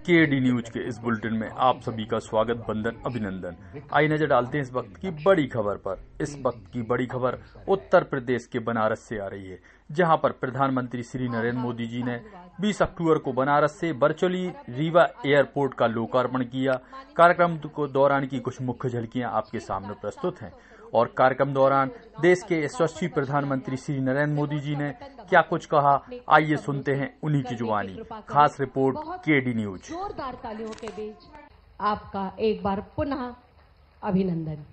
KD news के इस bulletin में आप सभी का स्वागत, वंदन, अभिनंदन। आइए नजर डालते हैं इस वक्त की बड़ी खबर पर। इस वक्त की बड़ी खबर उत्तर प्रदेश के बनारस से आ रही है, जहां पर प्रधानमंत्री श्री नरेंद्र मोदी जी ने 20 अक्टूबर को बनारस से वर्चुअली रीवा एयरपोर्ट का लोकार्पण किया। कार्यक्रम को दौरान की कुछ मुख्य झलकियां आपके सामने प्रस्तुत हैं और कार्यक्रम दौरान देश के यशस्वी प्रधानमंत्री श्री नरेंद्र मोदी जी ने क्या कुछ कहा, आइए सुनते हैं उन्हीं की जुबानी। खास रिपोर्ट केडी न्यूज। जोरदार तालियों के बीच आपका एक बार पुनः अभिनंदन।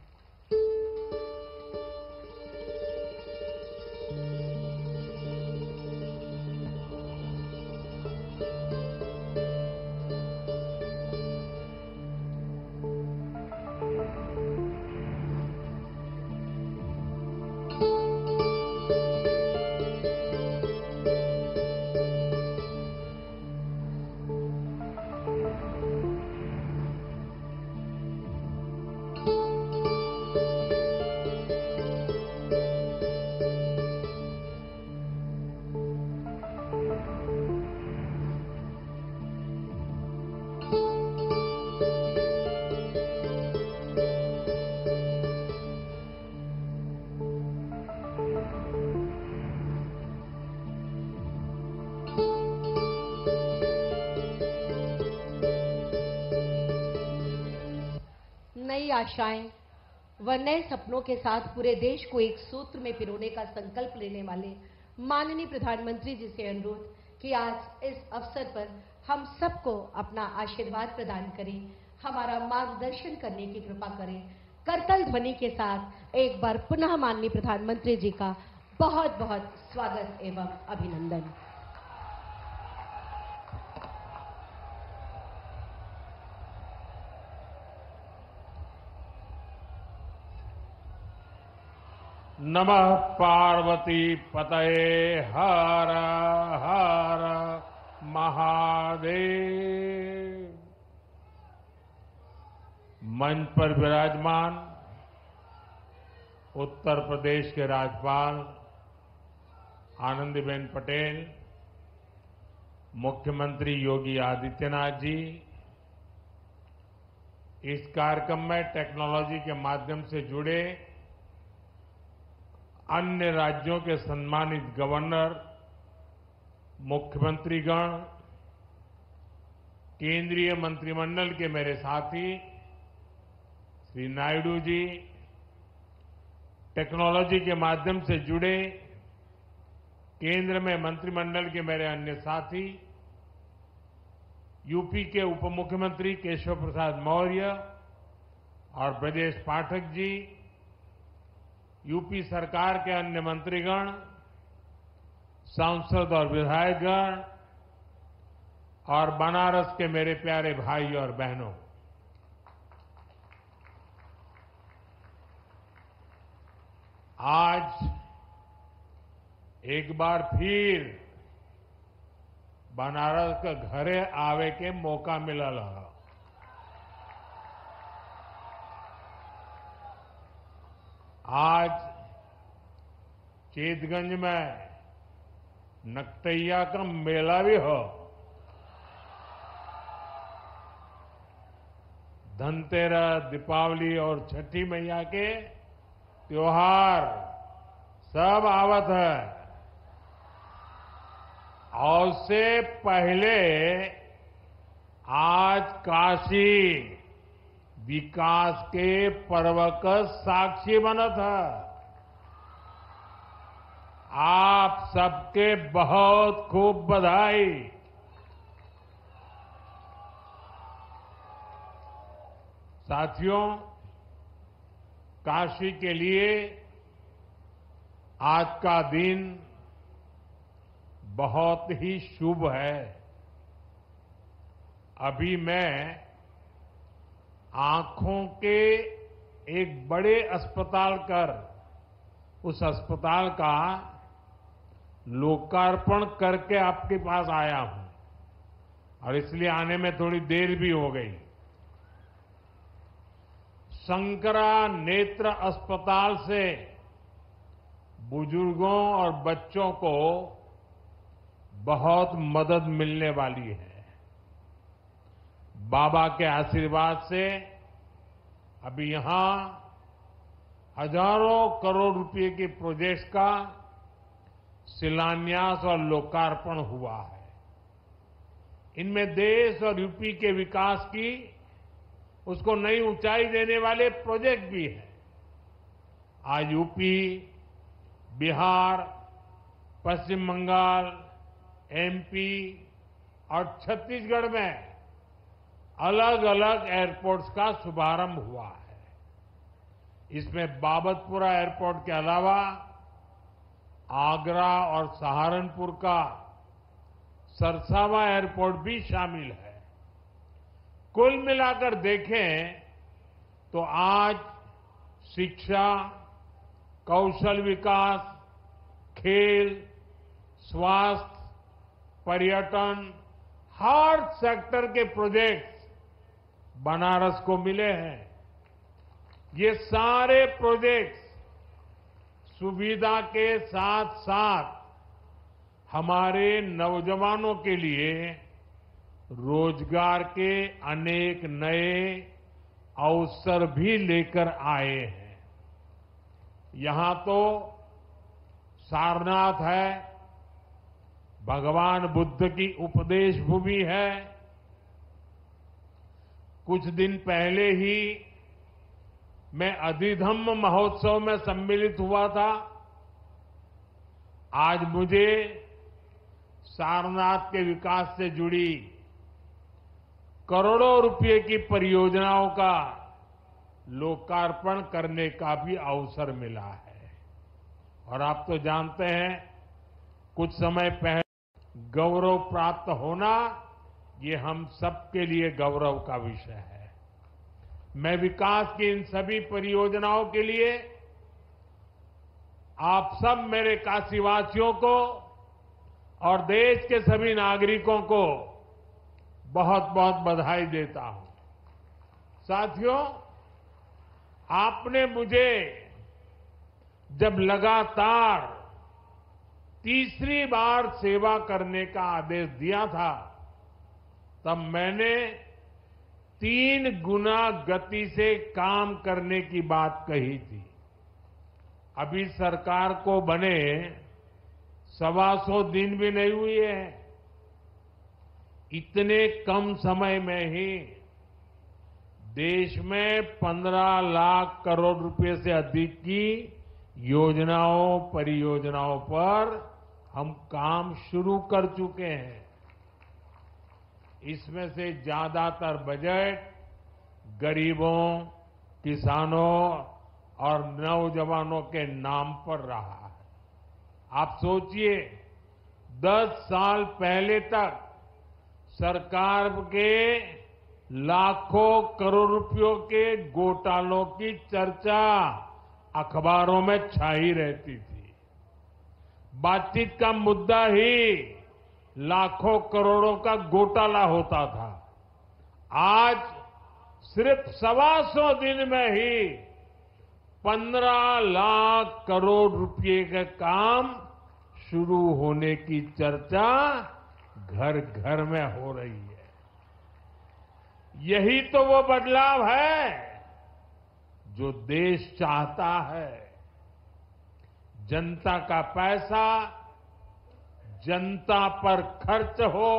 नई आशाएं व नए सपनों के साथ पूरे देश को एक सूत्र में पिरोने का संकल्प लेने वाले माननीय प्रधानमंत्री जी से अनुरोध कि आज इस अवसर पर हम सबको अपना आशीर्वाद प्रदान करें, हमारा मार्गदर्शन करने की कृपा करें। करतल ध्वनि के साथ एक बार पुनः माननीय प्रधानमंत्री जी का बहुत बहुत स्वागत एवं अभिनंदन। नमः पार्वती पतये हर हर महादेव। मंच पर विराजमान उत्तर प्रदेश के राज्यपाल आनंदीबेन पटेल, मुख्यमंत्री योगी आदित्यनाथ जी, इस कार्यक्रम में टेक्नोलॉजी के माध्यम से जुड़े अन्य राज्यों के सम्मानित गवर्नर, मुख्यमंत्रीगण, केंद्रीय मंत्रिमंडल के मेरे साथी श्री नायडू जी, टेक्नोलॉजी के माध्यम से जुड़े केंद्र में मंत्रिमंडल के मेरे अन्य साथी, यूपी के उप मुख्यमंत्री केशव प्रसाद मौर्य और ब्रजेश पाठक जी, यूपी सरकार के अन्य मंत्रीगण, सांसद और विधायकगण और बनारस के मेरे प्यारे भाई और बहनों, आज एक बार फिर बनारस का घरे आवे के मौका मिलल है। आज चेतगंज में नकटैया का मेला भी हो, धनतेरस, दीपावली और छठी मैया के त्योहार सब आवत है। और उससे पहले आज काशी विकास के पर्व का साक्षी बनत है। आप सबके बहुत खूब बधाई। साथियों, काशी के लिए आज का दिन बहुत ही शुभ है। अभी मैं आंखों के एक बड़े अस्पताल कर उस अस्पताल का लोकार्पण करके आपके पास आया हूं और इसलिए आने में थोड़ी देर भी हो गई। शंकरा नेत्र अस्पताल से बुजुर्गों और बच्चों को बहुत मदद मिलने वाली है। बाबा के आशीर्वाद से अभी यहां हजारों करोड़ रुपए के प्रोजेक्ट्स का शिलान्यास और लोकार्पण हुआ है। इनमें देश और यूपी के विकास की उसको नई ऊंचाई देने वाले प्रोजेक्ट भी हैं। आज यूपी, बिहार, पश्चिम बंगाल, एमपी और छत्तीसगढ़ में अलग अलग एयरपोर्ट्स का शुभारंभ हुआ है। इसमें बाबतपुरा एयरपोर्ट के अलावा आगरा और सहारनपुर का सरसावा एयरपोर्ट भी शामिल है। कुल मिलाकर देखें तो आज शिक्षा, कौशल विकास, खेल, स्वास्थ्य, पर्यटन, हर सेक्टर के प्रोजेक्ट्स बनारस को मिले हैं। ये सारे प्रोजेक्ट्स सुविधा के साथ साथ हमारे नौजवानों के लिए रोजगार के अनेक नए अवसर भी लेकर आए हैं। यहां तो सारनाथ है, भगवान बुद्ध की उपदेश भूमि है। कुछ दिन पहले ही मैं अधिधम्म महोत्सव में सम्मिलित हुआ था। आज मुझे सारनाथ के विकास से जुड़ी करोड़ों रुपए की परियोजनाओं का लोकार्पण करने का भी अवसर मिला है। और आप तो जानते हैं, कुछ समय पहले गौरव प्राप्त होना ये हम सबके लिए गौरव का विषय है। मैं विकास की इन सभी परियोजनाओं के लिए आप सब मेरे काशीवासियों को और देश के सभी नागरिकों को बहुत बहुत बधाई देता हूं। साथियों, आपने मुझे जब लगातार तीसरी बार सेवा करने का आदेश दिया था, तब मैंने 3 गुना गति से काम करने की बात कही थी। अभी सरकार को बने 125 दिन भी नहीं हुए हैं। इतने कम समय में ही देश में 15 लाख करोड़ रुपए से अधिक की योजनाओं, परियोजनाओं पर हम काम शुरू कर चुके हैं। इसमें से ज्यादातर बजट गरीबों, किसानों और नौजवानों के नाम पर रहा है। आप सोचिए, 10 साल पहले तक सरकार के लाखों करोड़ रुपयों के घोटालों की चर्चा अखबारों में छाई रहती थी। बातचीत का मुद्दा ही लाखों करोड़ों का घोटाला होता था। आज सिर्फ 125 दिन में ही 15 लाख करोड़ रुपए का काम शुरू होने की चर्चा घर घर में हो रही है। यही तो वो बदलाव है जो देश चाहता है। जनता का पैसा जनता पर खर्च हो,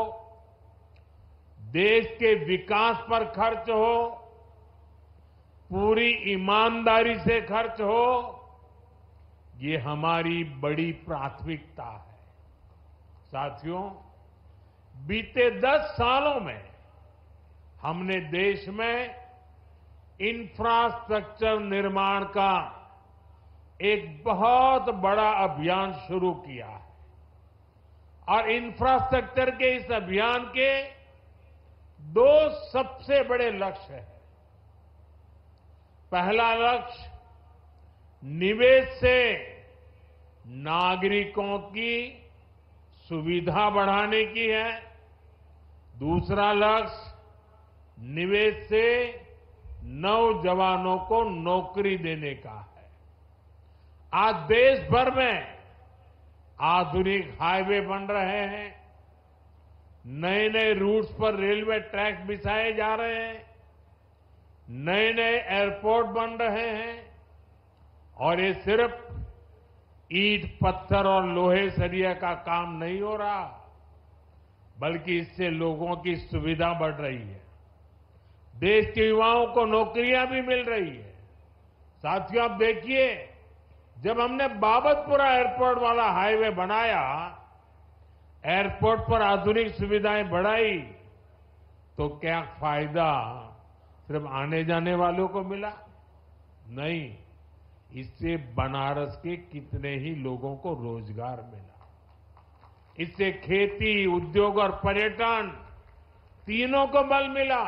देश के विकास पर खर्च हो, पूरी ईमानदारी से खर्च हो, ये हमारी बड़ी प्राथमिकता है। साथियों, बीते 10 सालों में हमने देश में इंफ्रास्ट्रक्चर निर्माण का एक बहुत बड़ा अभियान शुरू किया है। और इंफ्रास्ट्रक्चर के इस अभियान के 2 सबसे बड़े लक्ष्य हैं। पहला लक्ष्य निवेश से नागरिकों की सुविधा बढ़ाने की है। दूसरा लक्ष्य निवेश से नौजवानों को नौकरी देने का है। आज देश भर में आधुनिक हाईवे बन रहे हैं, नए नए रूट्स पर रेलवे ट्रैक बिछाए जा रहे हैं, नए नए एयरपोर्ट बन रहे हैं और ये सिर्फ ईंट पत्थर और लोहे सरिया का काम नहीं हो रहा, बल्कि इससे लोगों की सुविधा बढ़ रही है, देश के युवाओं को नौकरियां भी मिल रही है। साथियों, आप देखिए, जब हमने बाबतपुरा एयरपोर्ट वाला हाईवे बनाया, एयरपोर्ट पर आधुनिक सुविधाएं बढ़ाई, तो क्या फायदा सिर्फ आने जाने वालों को मिला? नहीं, इससे बनारस के कितने ही लोगों को रोजगार मिला। इससे खेती, उद्योग और पर्यटन तीनों को बल मिला।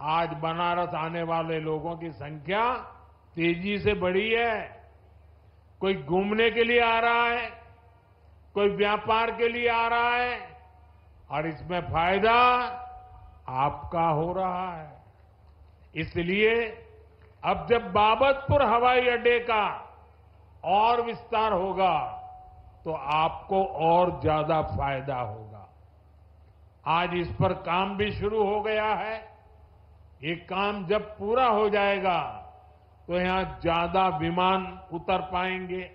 आज बनारस आने वाले लोगों की संख्या तेजी से बढ़ी है। कोई घूमने के लिए आ रहा है, कोई व्यापार के लिए आ रहा है और इसमें फायदा आपका हो रहा है। इसलिए अब जब बाबतपुर हवाई अड्डे का और विस्तार होगा तो आपको और ज्यादा फायदा होगा। आज इस पर काम भी शुरू हो गया है। ये काम जब पूरा हो जाएगा तो यहां ज्यादा विमान उतर पाएंगे।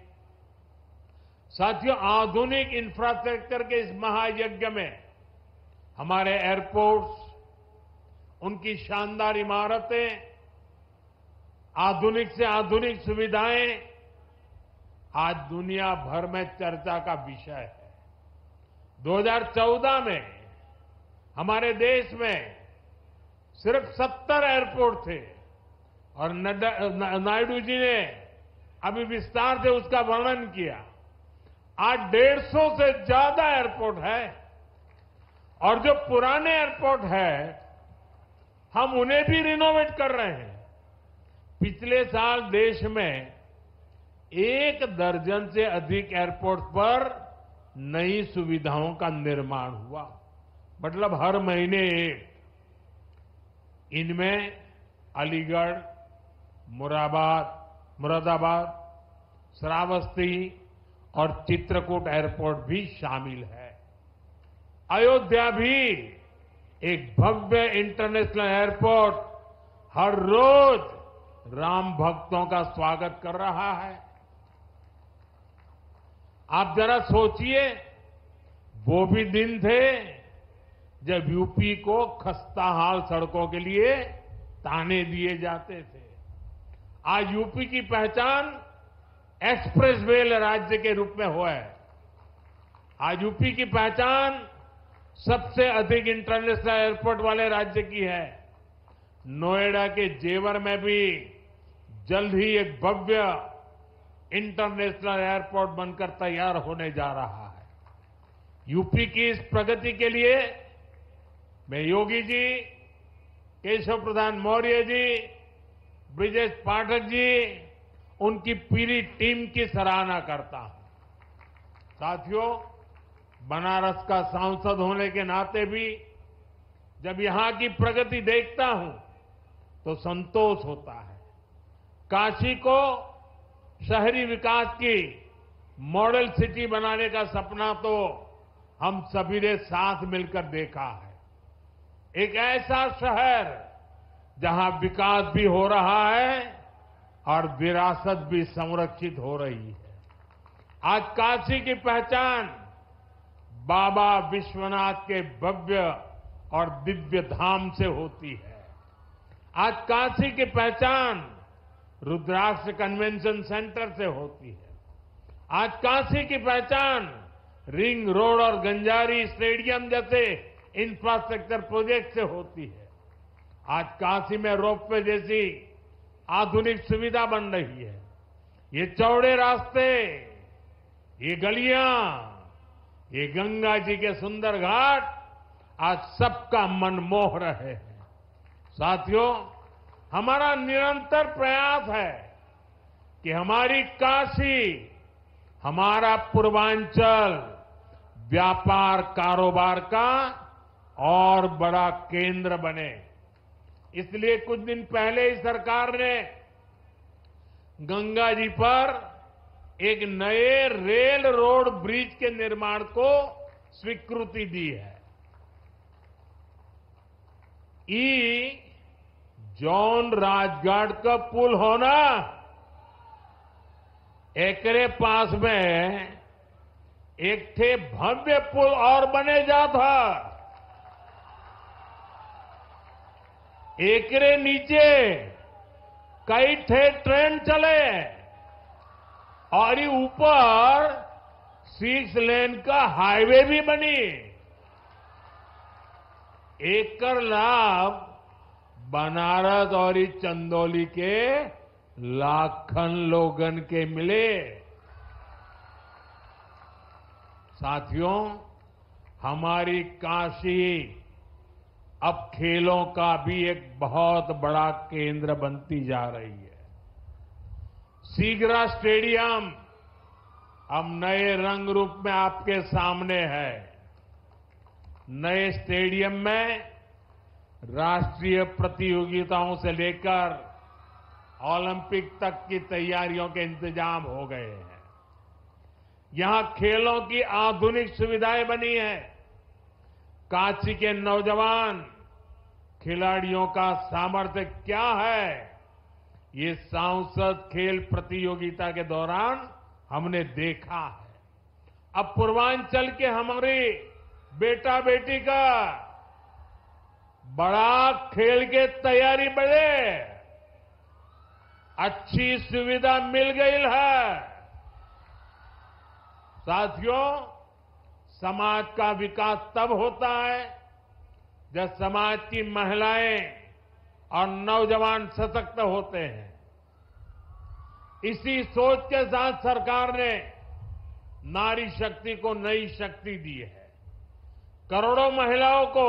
साथियों, आधुनिक इंफ्रास्ट्रक्चर के इस महायज्ञ में हमारे एयरपोर्ट्स, उनकी शानदार इमारतें, आधुनिक से आधुनिक सुविधाएं आज दुनिया भर में चर्चा का विषय है। 2014 में हमारे देश में सिर्फ 70 एयरपोर्ट थे और नायडू जी ने अभी विस्तार से उसका वर्णन किया। आज 150 से ज्यादा एयरपोर्ट है और जो पुराने एयरपोर्ट है हम उन्हें भी रिनोवेट कर रहे हैं। पिछले साल देश में 1 दर्जन से अधिक एयरपोर्ट पर नई सुविधाओं का निर्माण हुआ, मतलब हर महीने एक। इनमें अलीगढ़, मुरादाबाद, श्रावस्ती और चित्रकूट एयरपोर्ट भी शामिल है। अयोध्या भी एक भव्य इंटरनेशनल एयरपोर्ट हर रोज राम भक्तों का स्वागत कर रहा है। आप जरा सोचिए, वो भी दिन थे जब यूपी को खस्ताहाल सड़कों के लिए ताने दिए जाते थे। आज यूपी की पहचान एक्सप्रेस वे राज्य के रूप में हुआ है। आज यूपी की पहचान सबसे अधिक इंटरनेशनल एयरपोर्ट वाले राज्य की है। नोएडा के जेवर में भी जल्द ही एक भव्य इंटरनेशनल एयरपोर्ट बनकर तैयार होने जा रहा है। यूपी की इस प्रगति के लिए मैं योगी जी, केशव प्रसाद मौर्य जी, ब्रिजेश पाठक जी, उनकी पूरी टीम की सराहना करता हूं। साथियों, बनारस का सांसद होने के नाते भी जब यहां की प्रगति देखता हूं तो संतोष होता है। काशी को शहरी विकास की मॉडल सिटी बनाने का सपना तो हम सभी ने साथ मिलकर देखा है। एक ऐसा शहर जहां विकास भी हो रहा है और विरासत भी संरक्षित हो रही है। आज काशी की पहचान बाबा विश्वनाथ के भव्य और दिव्य धाम से होती है। आज काशी की पहचान रुद्राक्ष कन्वेंशन सेंटर से होती है। आज काशी की पहचान रिंग रोड और गंजारी स्टेडियम जैसे इंफ्रास्ट्रक्चर प्रोजेक्ट से होती है। आज काशी में रोपवे जैसी आधुनिक सुविधा बन रही है। ये चौड़े रास्ते, ये गलियां, ये गंगा जी के सुंदर घाट आज सबका मन मोह रहे हैं। साथियों, हमारा निरंतर प्रयास है कि हमारी काशी, हमारा पूर्वांचल व्यापार कारोबार का और बड़ा केंद्र बने। इसलिए कुछ दिन पहले ही सरकार ने गंगा जी पर एक नए रेल रोड ब्रिज के निर्माण को स्वीकृति दी है। ई जौन राजघाट का पुल होना एकरे पास में एक थे भव्य पुल और बने जाता, एकरे नीचे कई थे ट्रेन चले और ये ऊपर 6 लेन का हाईवे भी बनी। एकर लाभ बनारस और इस चंदौली के लाखन लोगन के मिले। साथियों, हमारी काशी अब खेलों का भी एक बहुत बड़ा केंद्र बनती जा रही है। सीगरा स्टेडियम अब नए रंग रूप में आपके सामने है। नए स्टेडियम में राष्ट्रीय प्रतियोगिताओं से लेकर ओलंपिक तक की तैयारियों के इंतजाम हो गए हैं। यहां खेलों की आधुनिक सुविधाएं बनी हैं। काशी के नौजवान खिलाड़ियों का सामर्थ्य क्या है, ये सांसद खेल प्रतियोगिता के दौरान हमने देखा है। अब पूर्वांचल के हमारे बेटा बेटी का बड़ा खेल के तैयारी बढ़े, अच्छी सुविधा मिल गई है। साथियों, समाज का विकास तब होता है जब समाज की महिलाएं और नौजवान सशक्त होते हैं। इसी सोच के साथ सरकार ने नारी शक्ति को नई शक्ति दी है। करोड़ों महिलाओं को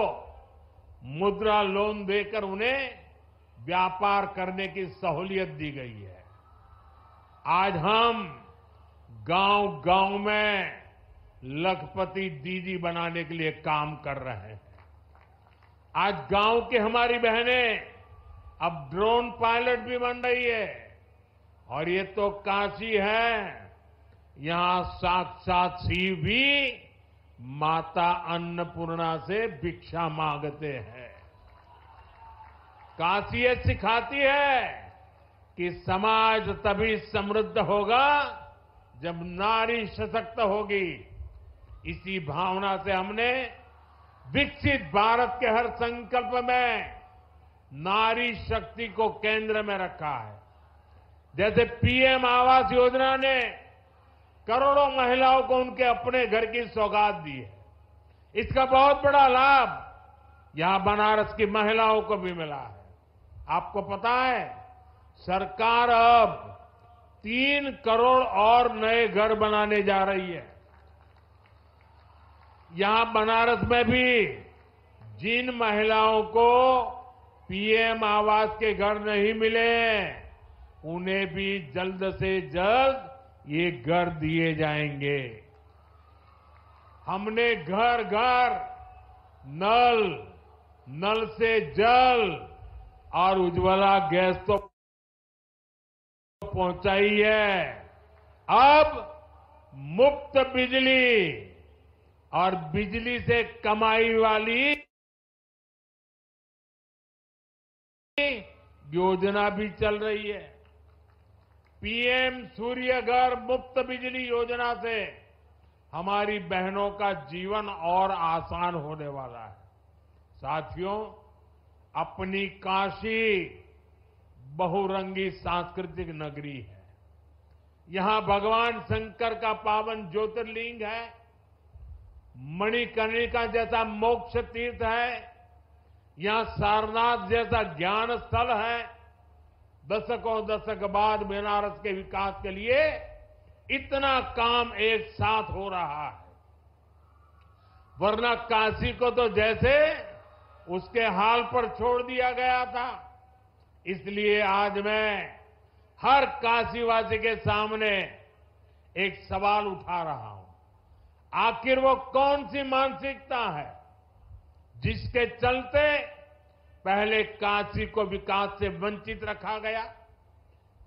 मुद्रा लोन देकर उन्हें व्यापार करने की सहूलियत दी गई है। आज हम गांव-गांव में लखपति दीदी बनाने के लिए काम कर रहे हैं। आज गांव की हमारी बहनें अब ड्रोन पायलट भी बन रही है। और ये तो काशी है, यहां साक्षात शिव भी माता अन्नपूर्णा से भिक्षा मांगते हैं। काशी ये सिखाती है कि समाज तभी समृद्ध होगा जब नारी सशक्त होगी। इसी भावना से हमने विकसित भारत के हर संकल्प में नारी शक्ति को केंद्र में रखा है। जैसे पीएम आवास योजना ने करोड़ों महिलाओं को उनके अपने घर की सौगात दी है। इसका बहुत बड़ा लाभ यहां बनारस की महिलाओं को भी मिला है। आपको पता है, सरकार अब 3 करोड़ और नए घर बनाने जा रही है। यहां बनारस में भी जिन महिलाओं को पीएम आवास के घर नहीं मिले, उन्हें भी जल्द से जल्द ये घर दिए जाएंगे। हमने घर घर नल से जल और उज्ज्वला गैस तो पहुंचाई है। अब मुफ्त बिजली और बिजली से कमाई वाली योजना भी चल रही है। पीएम सूर्य घर मुफ्त बिजली योजना से हमारी बहनों का जीवन और आसान होने वाला है। साथियों, अपनी काशी बहुरंगी सांस्कृतिक नगरी है। यहां भगवान शंकर का पावन ज्योतिर्लिंग है, मणिकर्णिका जैसा मोक्ष तीर्थ है, यहां सारनाथ जैसा ज्ञान स्थल है। दशकों दशक बाद बनारस के विकास के लिए इतना काम एक साथ हो रहा है। वरना काशी को तो जैसे उसके हाल पर छोड़ दिया गया था। इसलिए आज मैं हर काशीवासी के सामने एक सवाल उठा रहा हूं। आखिर वो कौन सी मानसिकता है जिसके चलते पहले काशी को विकास से वंचित रखा गया?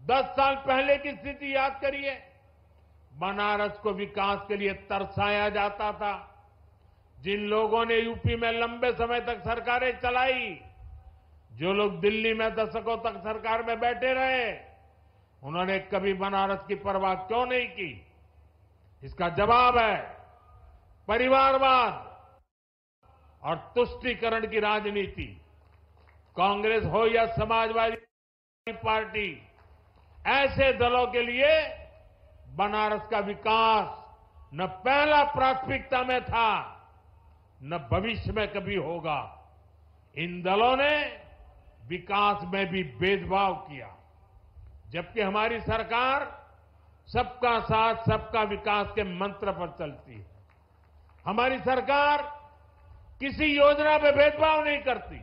10 साल पहले की स्थिति याद करिए। बनारस को विकास के लिए तरसाया जाता था। जिन लोगों ने यूपी में लंबे समय तक सरकारें चलाई, जो लोग दिल्ली में दशकों तक सरकार में बैठे रहे, उन्होंने कभी बनारस की परवाह क्यों नहीं की? इसका जवाब है परिवारवाद और तुष्टीकरण की राजनीति। कांग्रेस हो या समाजवादी पार्टी, ऐसे दलों के लिए बनारस का विकास न पहला प्राथमिकता में था, न भविष्य में कभी होगा। इन दलों ने विकास में भी भेदभाव किया, जबकि हमारी सरकार सबका साथ सबका विकास के मंत्र पर चलती है। हमारी सरकार किसी योजना में भेदभाव नहीं करती।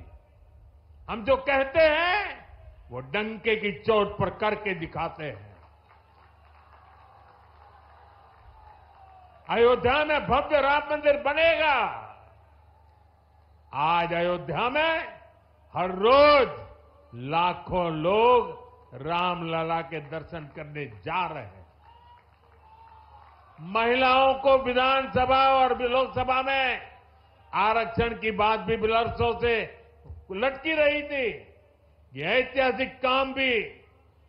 हम जो कहते हैं वो डंके की चोट पर करके दिखाते हैं। अयोध्या में भव्य राम मंदिर बनेगा। आज अयोध्या में हर रोज लाखों लोग रामलला के दर्शन करने जा रहे हैं। महिलाओं को विधानसभा और लोकसभा में आरक्षण की बात भी वर्षों से लटकी रही थी। यह ऐतिहासिक काम भी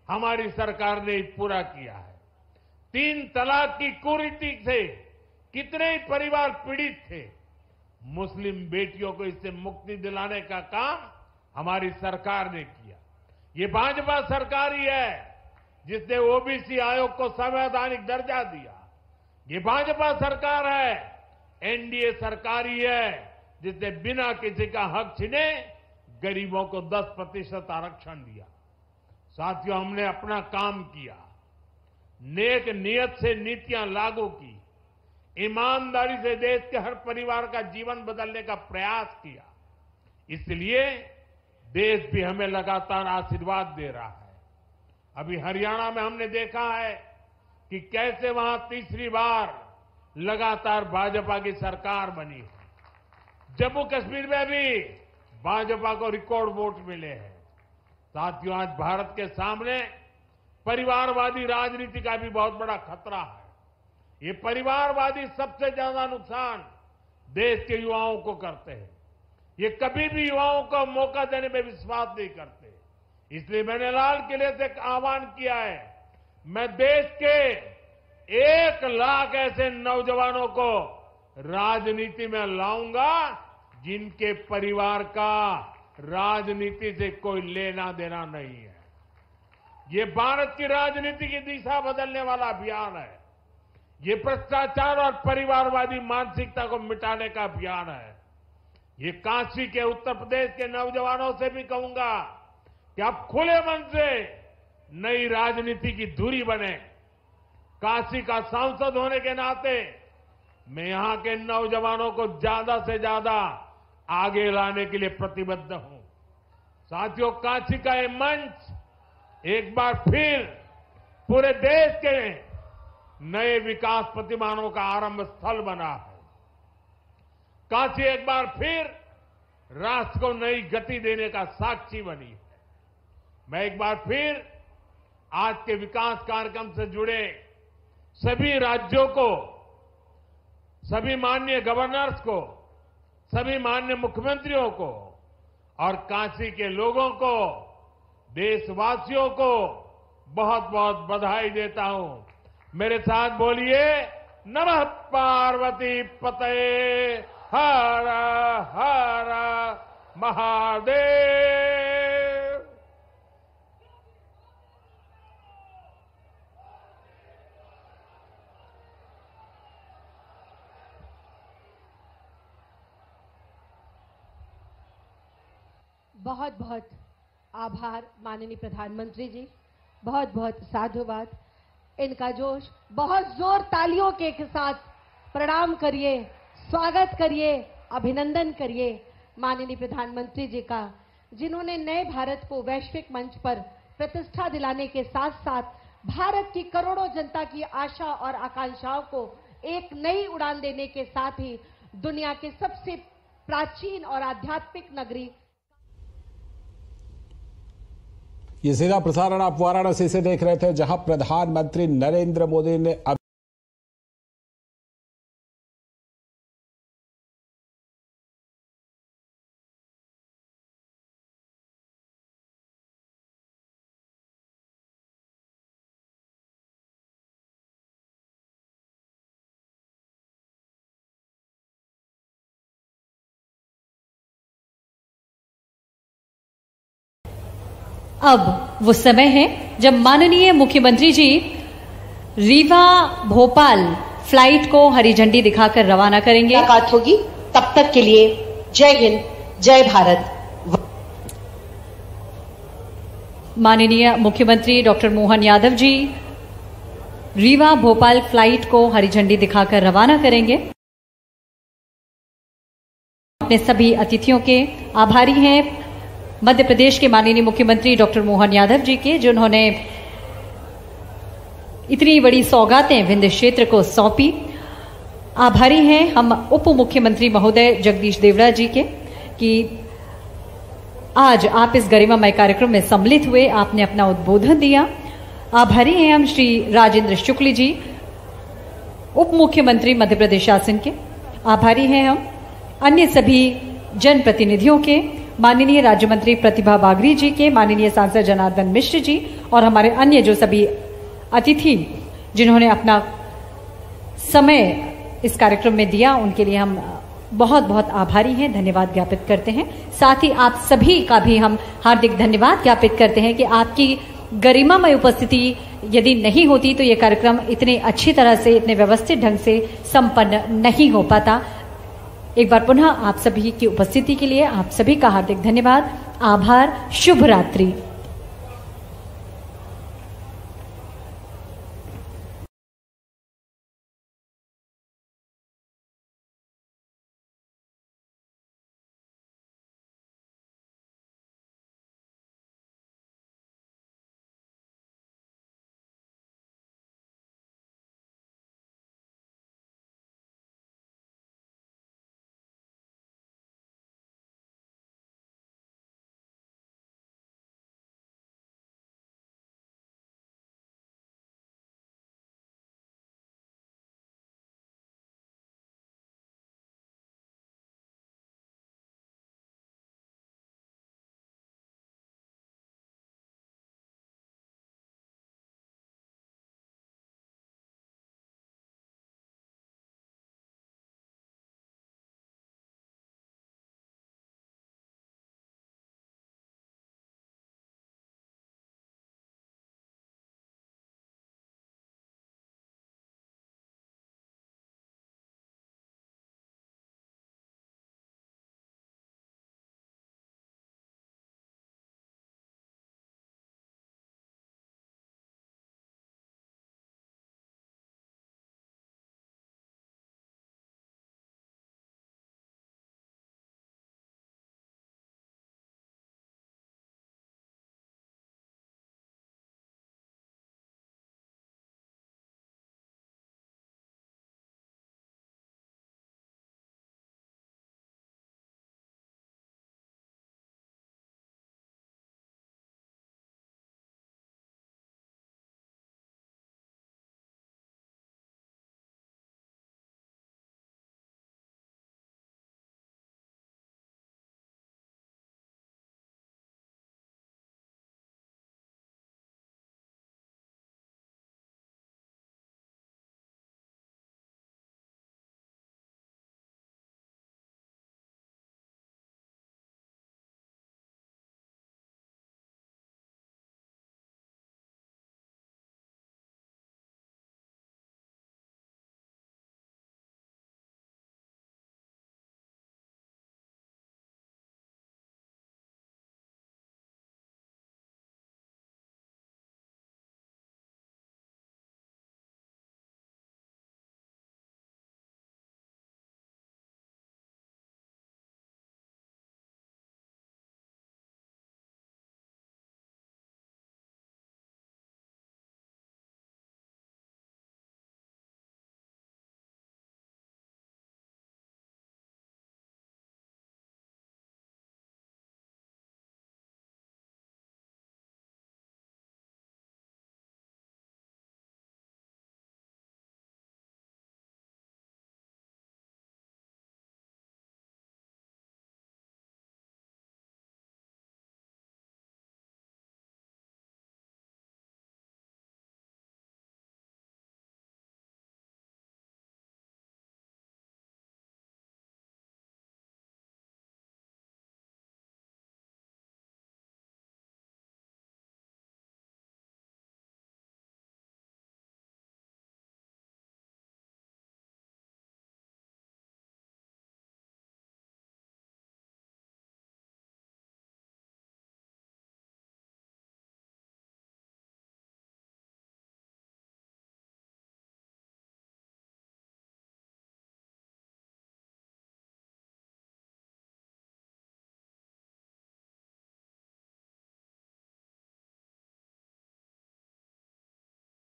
हमारी सरकार ने पूरा किया है। 3 तलाक की कुरीति से कितने ही परिवार पीड़ित थे। मुस्लिम बेटियों को इससे मुक्ति दिलाने का काम हमारी सरकार ने किया। ये भाजपा सरकार ही है जिसने ओबीसी आयोग को संवैधानिक दर्जा दिया। ये भाजपा सरकार है, एनडीए सरकार ही है जिसने बिना किसी का हक छीने गरीबों को 10% आरक्षण दिया। साथियों, हमने अपना काम किया, नेक नियत से नीतियां लागू की, ईमानदारी से देश के हर परिवार का जीवन बदलने का प्रयास किया। इसलिए देश भी हमें लगातार आशीर्वाद दे रहा है। अभी हरियाणा में हमने देखा है कि कैसे वहां तीसरी बार लगातार भाजपा की सरकार बनी है। जम्मू कश्मीर में भी भाजपा को रिकॉर्ड वोट मिले हैं। साथियों, आज भारत के सामने परिवारवादी राजनीति का भी बहुत बड़ा खतरा है। ये परिवारवादी सबसे ज्यादा नुकसान देश के युवाओं को करते हैं। ये कभी भी युवाओं को मौका देने में विश्वास नहीं करते। इसलिए मैंने लाल किले से एक आह्वान किया है, मैं देश के 1 लाख ऐसे नौजवानों को राजनीति में लाऊंगा जिनके परिवार का राजनीति से कोई लेना देना नहीं है। ये भारत की राजनीति की दिशा बदलने वाला अभियान है। ये भ्रष्टाचार और परिवारवादी मानसिकता को मिटाने का अभियान है। ये काशी के उत्तर प्रदेश के नौजवानों से भी कहूंगा कि आप खुले मन से नई राजनीति की धुरी बने। काशी का सांसद होने के नाते मैं यहां के नौजवानों को ज्यादा से ज्यादा आगे लाने के लिए प्रतिबद्ध हूं। साथियों, काशी का ये मंच एक बार फिर पूरे देश के नए विकास प्रतिमानों का आरंभ स्थल बना है। काशी एक बार फिर राष्ट्र को नई गति देने का साक्षी बनी है। मैं एक बार फिर आज के विकास कार्यक्रम से जुड़े सभी राज्यों को, सभी माननीय गवर्नर्स को, सभी माननीय मुख्यमंत्रियों को और काशी के लोगों को, देशवासियों को बहुत बहुत बधाई देता हूं। मेरे साथ बोलिए, नमः पार्वती पतये हर हर महादेव। बहुत बहुत आभार माननीय प्रधानमंत्री जी, बहुत बहुत साधुवाद। इनका जोश बहुत जोर तालियों के साथ प्रणाम करिए, स्वागत करिए, अभिनंदन करिए माननीय प्रधानमंत्री जी का, जिन्होंने नए भारत को वैश्विक मंच पर प्रतिष्ठा दिलाने के साथ साथ भारत की करोड़ों जनता की आशा और आकांक्षाओं को एक नई उड़ान देने के साथ ही दुनिया के सबसे प्राचीन और आध्यात्मिक नगरी। ये सीधा प्रसारण आप वाराणसी से देख रहे थे, जहां प्रधानमंत्री नरेंद्र मोदी ने अब वो समय है जब माननीय मुख्यमंत्री जी रीवा भोपाल फ्लाइट को हरी झंडी दिखाकर रवाना करेंगे। मुलाकात होगी, तब तक के लिए जय हिंद, जय भारत। माननीय मुख्यमंत्री डॉक्टर मोहन यादव जी रीवा भोपाल फ्लाइट को हरी झंडी दिखाकर रवाना करेंगे। अपने सभी अतिथियों के आभारी हैं मध्य प्रदेश के माननीय मुख्यमंत्री डॉक्टर मोहन यादव जी के, जिन्होंने इतनी बड़ी सौगातें विंध्य क्षेत्र को सौंपी। आभारी हैं हम उप मुख्यमंत्री महोदय जगदीश देवड़ा जी के कि आज आप इस गरिमामय कार्यक्रम में सम्मिलित हुए, आपने अपना उद्बोधन दिया। आभारी हैं हम श्री राजेंद्र शुक्ल जी, उप मुख्यमंत्री मध्य प्रदेश शासन के। आभारी हैं हम अन्य सभी जनप्रतिनिधियों के, माननीय राज्य मंत्री प्रतिभा बागरी जी के, माननीय सांसद जनार्दन मिश्र जी और हमारे अन्य जो सभी अतिथि जिन्होंने अपना समय इस कार्यक्रम में दिया, उनके लिए हम बहुत बहुत आभारी हैं, धन्यवाद ज्ञापित करते हैं। साथ ही आप सभी का भी हम हार्दिक धन्यवाद ज्ञापित करते हैं कि आपकी गरिमामय उपस्थिति यदि नहीं होती तो ये कार्यक्रम इतने अच्छी तरह से, इतने व्यवस्थित ढंग से संपन्न नहीं हो पाता। एक बार पुनः आप सभी की उपस्थिति के लिए आप सभी का हार्दिक धन्यवाद, आभार, शुभ रात्रि।